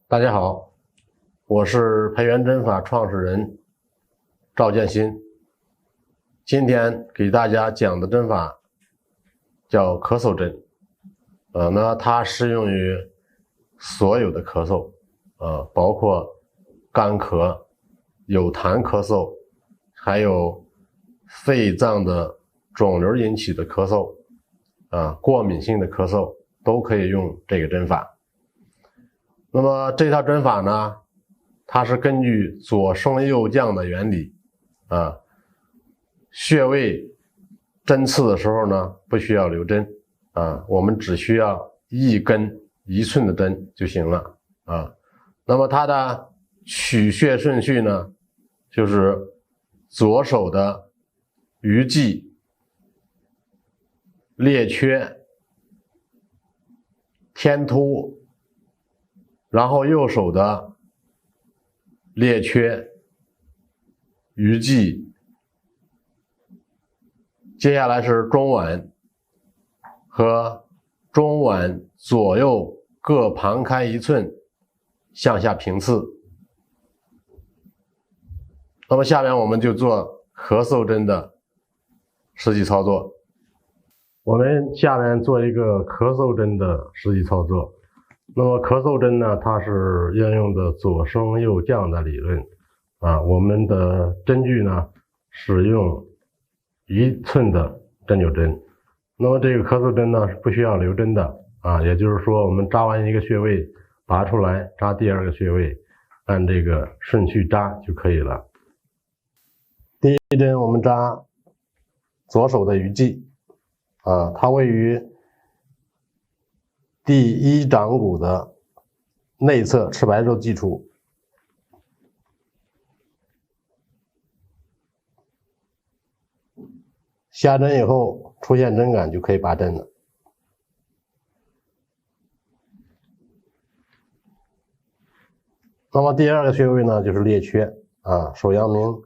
大家好，我是培元针法创始人赵建新。今天给大家讲的针法叫咳嗽针。那它适用于所有的咳嗽，包括干咳、有痰咳嗽，还有肺脏的肿瘤引起的咳嗽，过敏性的咳嗽都可以用这个针法。那么这套针法呢，它是根据左升右降的原理，穴位针刺的时候呢，不需要留针，我们只需要1根1寸的针就行了，那么它的取穴顺序呢，就是左手的鱼际、列缺、天突，然后右手的列缺、鱼际，接下来是中脘和中脘左右各旁开1寸，向下平刺。那么下面我们就做咳嗽针的实际操作。我们下面做一个咳嗽针的实际操作。那么咳嗽针呢，它是应用的左升右降的理论，我们的针距呢使用1寸的针灸针。那么这个咳嗽针呢是不需要留针的，也就是说我们扎完一个穴位，拔出来扎第二个穴位，按这个顺序扎就可以了。第一针我们扎左手的鱼际，它位于第1掌骨的内侧赤白肉际处，下针以后出现针感就可以拔针了。那么第二个穴位呢，就是列缺，手阳明、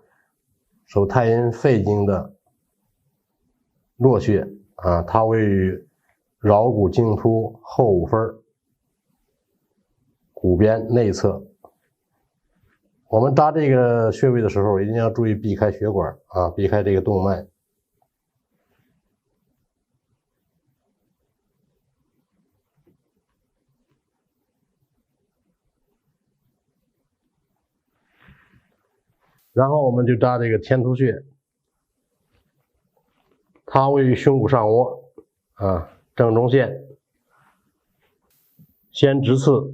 手太阴肺经的络穴，它位于桡骨茎突后5分骨边内侧。我们扎这个穴位的时候，一定要注意避开血管，避开这个动脉。然后我们就扎这个天突穴，它位于胸骨上窝，正中线。先直刺，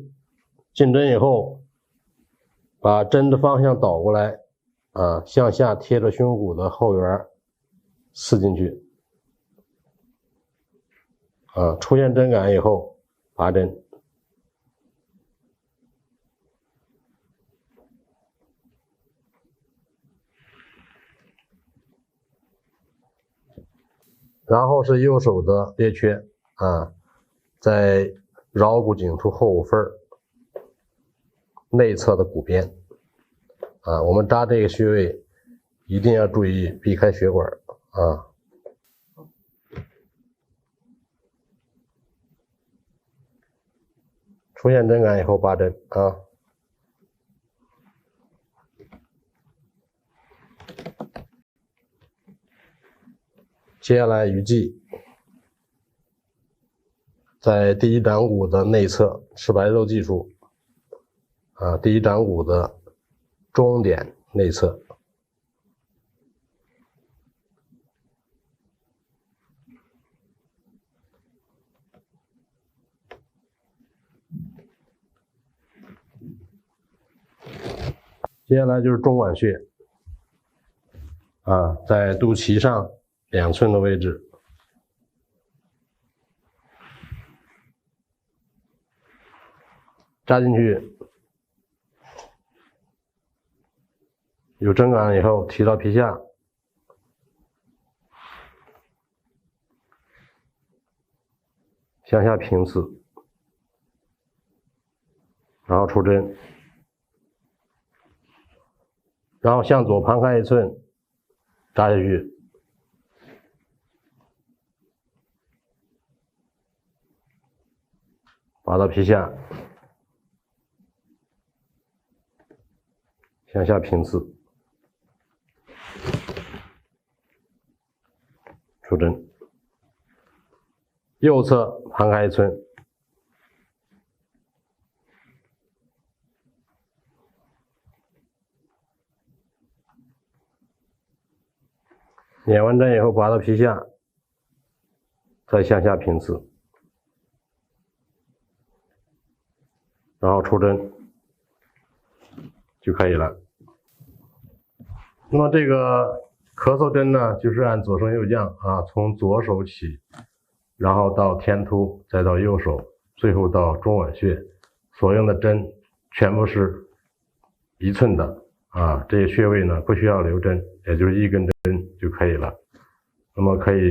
进针以后，把针的方向倒过来，向下贴着胸骨的后缘刺进去，出现针感以后拔针。然后是右手的列缺，在桡骨茎突后5分内侧的骨边，我们扎这个穴位一定要注意避开血管，出现针感以后拔针，接下来鱼际，在第1掌骨的内侧赤白肉际处，第1掌骨的中点内侧。接下来就是中脘穴，在肚脐上2寸的位置。扎进去，有针感以后提到皮下，向下平刺，然后出针，然后向左旁开1寸扎下去，拔到皮下，向下平刺，出针。右侧盘开1寸，捻完针以后，拔到皮下，再向下平刺，然后出针就可以了。那么这个咳嗽针呢，就是按左升右降啊，从左手起，然后到天突，再到右手，最后到中脘穴，所用的针全部是1寸的啊。这些穴位呢不需要留针，也就是1根针就可以了。那么可以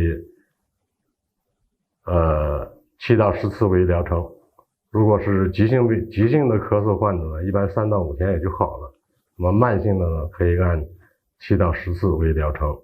7到10次为疗程。如果是急性的咳嗽患者呢，一般3到5天也就好了。那么慢性的呢，可以按7到10次为疗程。